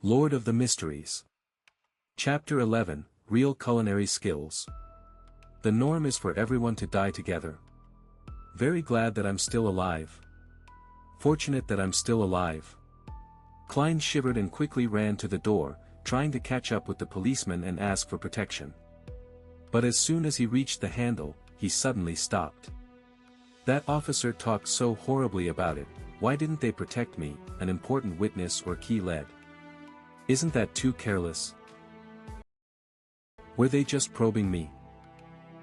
Lord of the Mysteries. Chapter 11, Real Culinary Skills. The norm is for everyone to die together. Very glad that I'm still alive. Fortunate that I'm still alive. Klein shivered and quickly ran to the door, trying to catch up with the policeman and ask for protection. But as soon as he reached the handle, he suddenly stopped. That officer talked so horribly about it. Why didn't they protect me, an important witness or key lead? Isn't that too careless? Were they just probing me?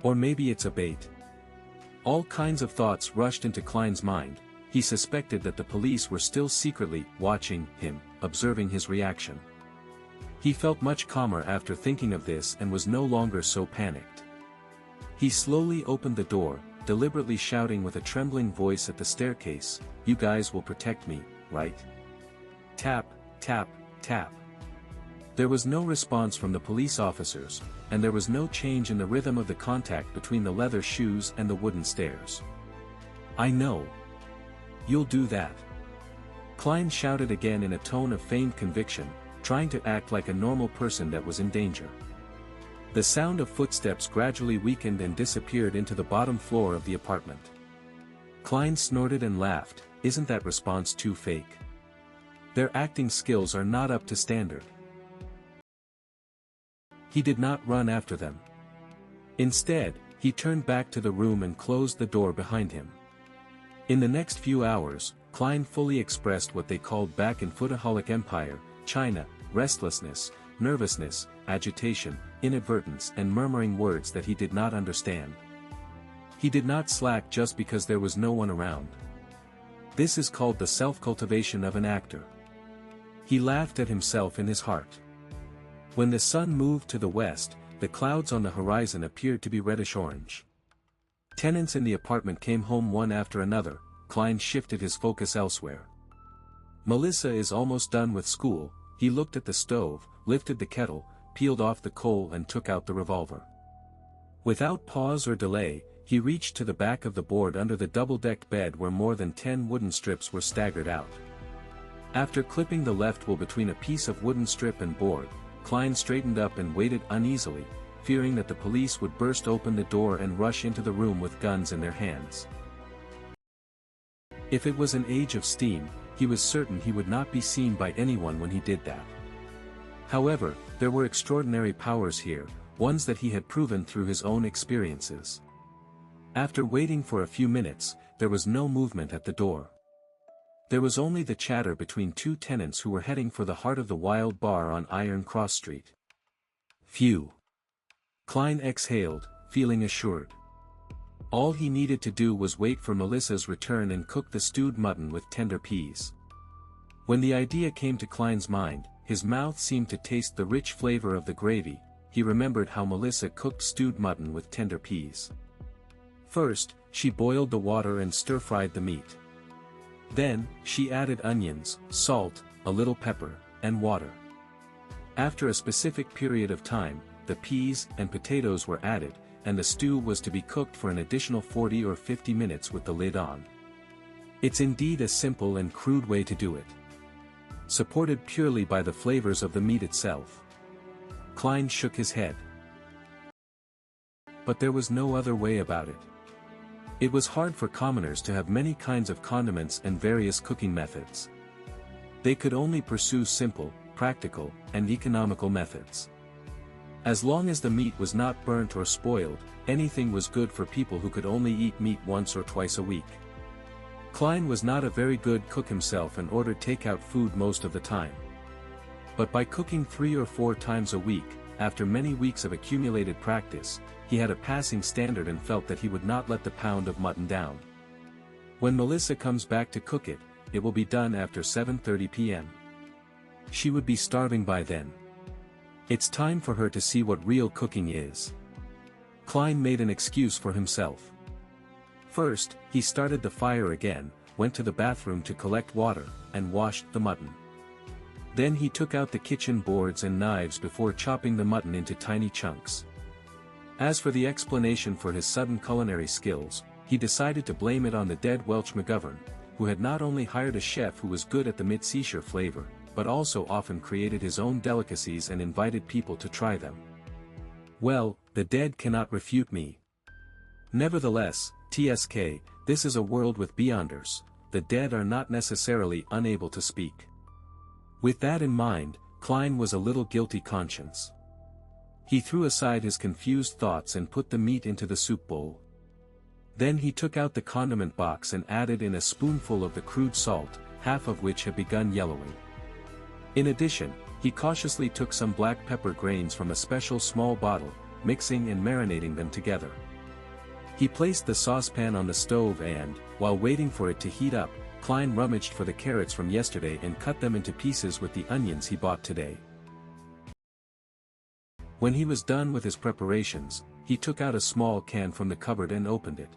Or maybe it's a bait. All kinds of thoughts rushed into Klein's mind. He suspected that the police were still secretly watching him, observing his reaction. He felt much calmer after thinking of this and was no longer so panicked. He slowly opened the door, deliberately shouting with a trembling voice at the staircase, "You guys will protect me, right?" Tap, tap, tap. There was no response from the police officers, and there was no change in the rhythm of the contact between the leather shoes and the wooden stairs. "I know. You'll do that." Klein shouted again in a tone of feigned conviction, trying to act like a normal person that was in danger. The sound of footsteps gradually weakened and disappeared into the bottom floor of the apartment. Klein snorted and laughed. Isn't that response too fake? Their acting skills are not up to standard. He did not run after them. Instead, he turned back to the room and closed the door behind him. In the next few hours, Klein fully expressed what they called back in Foodaholic Empire, China, restlessness, nervousness, agitation, inadvertence and murmuring words that he did not understand. He did not slack just because there was no one around. This is called the self-cultivation of an actor. He laughed at himself in his heart. When the sun moved to the west, the clouds on the horizon appeared to be reddish-orange. Tenants in the apartment came home one after another. Klein shifted his focus elsewhere. Melissa is almost done with school. He looked at the stove, lifted the kettle, peeled off the coal and took out the revolver. Without pause or delay, he reached to the back of the board under the double-decked bed where more than 10 wooden strips were staggered out. After clipping the left wool between a piece of wooden strip and board, Klein straightened up and waited uneasily, fearing that the police would burst open the door and rush into the room with guns in their hands. If it was an age of steam, he was certain he would not be seen by anyone when he did that. However, there were extraordinary powers here, ones that he had proven through his own experiences. After waiting for a few minutes, there was no movement at the door. There was only the chatter between two tenants who were heading for the heart of the Wild Bar on Iron Cross Street. Phew. Klein exhaled, feeling assured. All he needed to do was wait for Melissa's return and cook the stewed mutton with tender peas. When the idea came to Klein's mind, his mouth seemed to taste the rich flavor of the gravy. He remembered how Melissa cooked stewed mutton with tender peas. First, she boiled the water and stir-fried the meat. Then, she added onions, salt, a little pepper, and water. After a specific period of time, the peas and potatoes were added, and the stew was to be cooked for an additional 40 or 50 minutes with the lid on. It's indeed a simple and crude way to do it. Supported purely by the flavors of the meat itself. Klein shook his head. But there was no other way about it. It was hard for commoners to have many kinds of condiments and various cooking methods. They could only pursue simple, practical, and economical methods. As long as the meat was not burnt or spoiled, anything was good for people who could only eat meat once or twice a week. Klein was not a very good cook himself and ordered takeout food most of the time. But by cooking 3 or 4 times a week, after many weeks of accumulated practice, he had a passing standard and felt that he would not let the pound of mutton down. When Melissa comes back to cook it, it will be done after 7:30 p.m. She would be starving by then. It's time for her to see what real cooking is. Klein made an excuse for himself. First, he started the fire again, went to the bathroom to collect water, and washed the mutton. Then he took out the kitchen boards and knives before chopping the mutton into tiny chunks. As for the explanation for his sudden culinary skills, he decided to blame it on the dead Welsh McGovern, who had not only hired a chef who was good at the Mysticism flavor, but also often created his own delicacies and invited people to try them. Well, the dead cannot refute me. Nevertheless, TSK, this is a world with beyonders, the dead are not necessarily unable to speak. With that in mind, Klein was a little guilty conscience. He threw aside his confused thoughts and put the meat into the soup bowl. Then he took out the condiment box and added in a spoonful of the crude salt, half of which had begun yellowing. In addition, he cautiously took some black pepper grains from a special small bottle, mixing and marinating them together. He placed the saucepan on the stove and, while waiting for it to heat up, Klein rummaged for the carrots from yesterday and cut them into pieces with the onions he bought today. When he was done with his preparations, he took out a small can from the cupboard and opened it.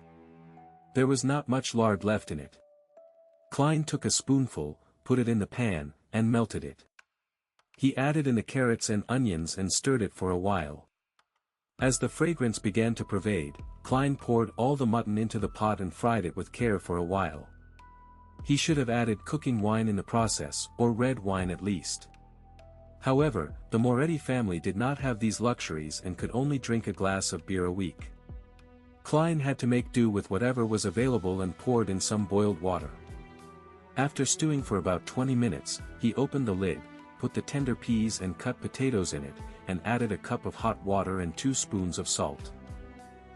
There was not much lard left in it. Klein took a spoonful, put it in the pan, and melted it. He added in the carrots and onions and stirred it for a while. As the fragrance began to pervade, Klein poured all the mutton into the pot and fried it with care for a while. He should have added cooking wine in the process, or red wine at least. However, the Moretti family did not have these luxuries and could only drink a glass of beer a week. Klein had to make do with whatever was available and poured in some boiled water. After stewing for about 20 minutes, he opened the lid, put the tender peas and cut potatoes in it, and added a cup of hot water and 2 spoons of salt.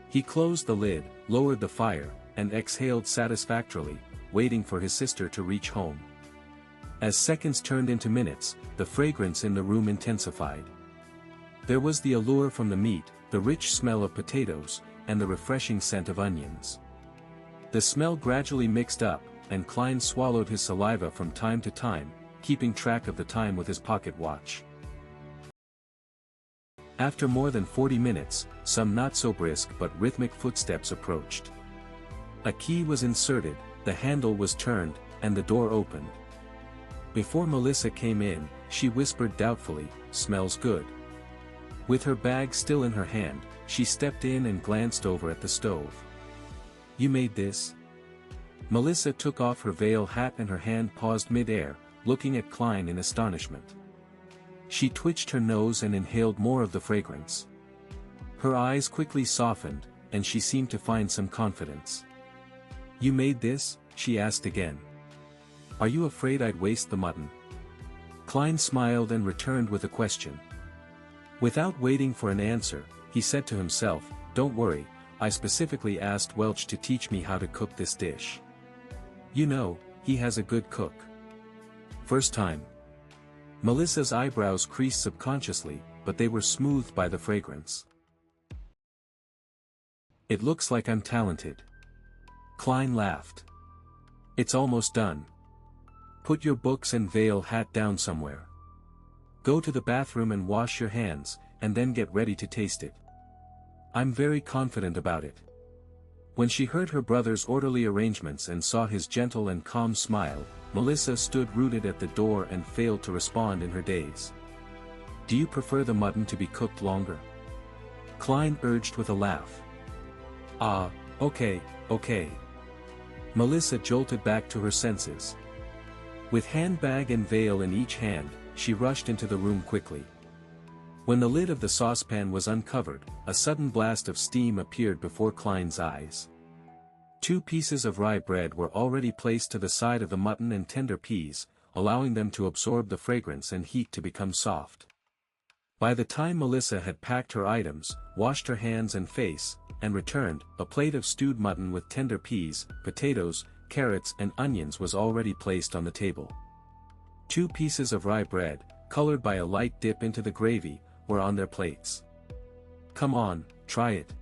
He closed the lid, lowered the fire, and exhaled satisfactorily, waiting for his sister to reach home. As seconds turned into minutes, the fragrance in the room intensified. There was the allure from the meat, the rich smell of potatoes, and the refreshing scent of onions. The smell gradually mixed up, and Klein swallowed his saliva from time to time, keeping track of the time with his pocket watch. After more than 40 minutes, some not-so-brisk but rhythmic footsteps approached. A key was inserted, the handle was turned, and the door opened. Before Melissa came in, she whispered doubtfully, "Smells good." With her bag still in her hand, she stepped in and glanced over at the stove. "You made this?" Melissa took off her veil hat and her hand paused mid-air, looking at Klein in astonishment. She twitched her nose and inhaled more of the fragrance. Her eyes quickly softened, and she seemed to find some confidence. "You made this?" she asked again. "Are you afraid I'd waste the mutton?" Klein smiled and returned with a question. Without waiting for an answer, he said to himself, "Don't worry, I specifically asked Welch to teach me how to cook this dish. You know, he has a good cook." "First time." Melissa's eyebrows creased subconsciously, but they were smoothed by the fragrance. "It looks like I'm talented." Klein laughed. "It's almost done. Put your books and veil hat down somewhere. Go to the bathroom and wash your hands, and then get ready to taste it. I'm very confident about it." When she heard her brother's orderly arrangements and saw his gentle and calm smile, Melissa stood rooted at the door and failed to respond in her daze. "Do you prefer the mutton to be cooked longer?" Klein urged with a laugh. "Ah, okay. Melissa jolted back to her senses. With handbag and veil in each hand, she rushed into the room quickly. When the lid of the saucepan was uncovered, a sudden blast of steam appeared before Klein's eyes. 2 pieces of rye bread were already placed to the side of the mutton and tender peas, allowing them to absorb the fragrance and heat to become soft. By the time Melissa had packed her items, washed her hands and face, and returned, a plate of stewed mutton with tender peas, potatoes, carrots and onions was already placed on the table. 2 pieces of rye bread, colored by a light dip into the gravy, were on their plates. "Come on, try it."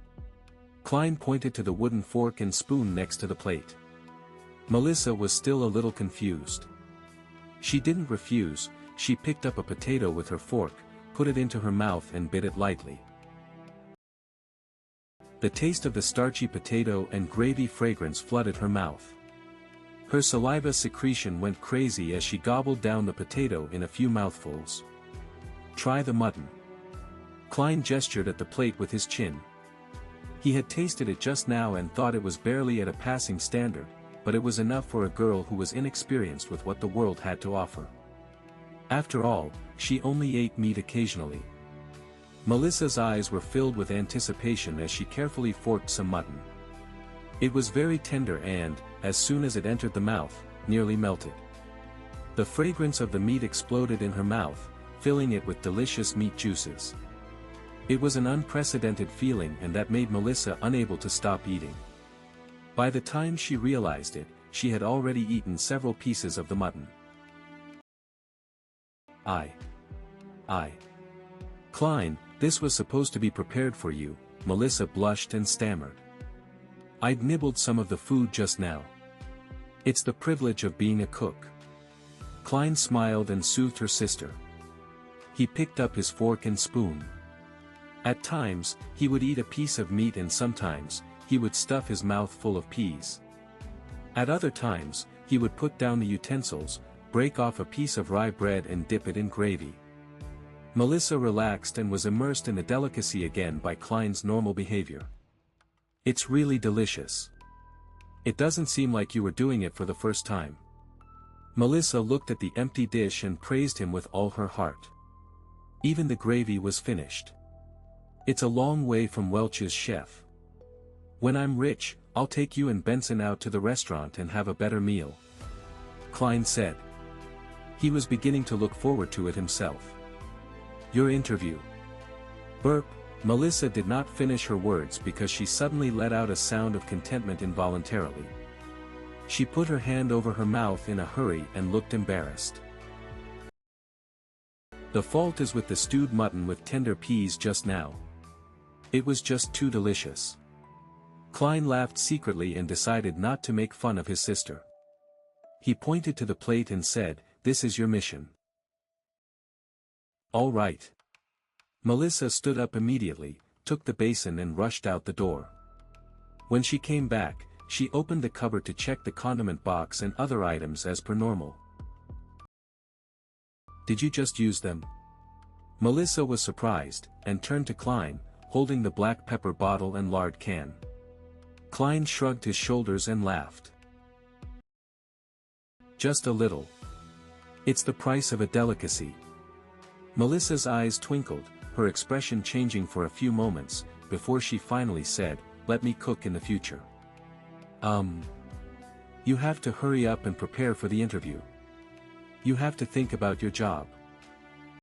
Klein pointed to the wooden fork and spoon next to the plate. Melissa was still a little confused. She didn't refuse, she picked up a potato with her fork, put it into her mouth and bit it lightly. The taste of the starchy potato and gravy fragrance flooded her mouth. Her saliva secretion went crazy as she gobbled down the potato in a few mouthfuls. "Try the mutton." Klein gestured at the plate with his chin. He had tasted it just now and thought it was barely at a passing standard, but it was enough for a girl who was inexperienced with what the world had to offer. After all, she only ate meat occasionally. Melissa's eyes were filled with anticipation as she carefully forked some mutton. It was very tender and, as soon as it entered the mouth, nearly melted. The fragrance of the meat exploded in her mouth, filling it with delicious meat juices. It was an unprecedented feeling, and that made Melissa unable to stop eating. By the time she realized it, she had already eaten several pieces of the mutton. Klein, this was supposed to be prepared for you, Melissa blushed and stammered. I'd nibbled some of the food just now. It's the privilege of being a cook. Klein smiled and soothed her sister. He picked up his fork and spoon. At times, he would eat a piece of meat, and sometimes, he would stuff his mouth full of peas. At other times, he would put down the utensils, break off a piece of rye bread and dip it in gravy. Melissa relaxed and was immersed in the delicacy again by Klein's normal behavior. It's really delicious. It doesn't seem like you were doing it for the first time. Melissa looked at the empty dish and praised him with all her heart. Even the gravy was finished. It's a long way from Welch's chef. When I'm rich, I'll take you and Benson out to the restaurant and have a better meal, Klein said. He was beginning to look forward to it himself. Your interview. Burp. Melissa did not finish her words because she suddenly let out a sound of contentment involuntarily. She put her hand over her mouth in a hurry and looked embarrassed. The fault is with the stewed mutton with tender peas just now. It was just too delicious. Klein laughed secretly and decided not to make fun of his sister. He pointed to the plate and said, "This is your mission." All right. Melissa stood up immediately, took the basin and rushed out the door. When she came back, she opened the cupboard to check the condiment box and other items as per normal. Did you just use them? Melissa was surprised, and turned to Klein, holding the black pepper bottle and lard can. Klein shrugged his shoulders and laughed. Just a little. It's the price of a delicacy. Melissa's eyes twinkled, her expression changing for a few moments, before she finally said, "Let me cook in the future." You have to hurry up and prepare for the interview. You have to think about your job.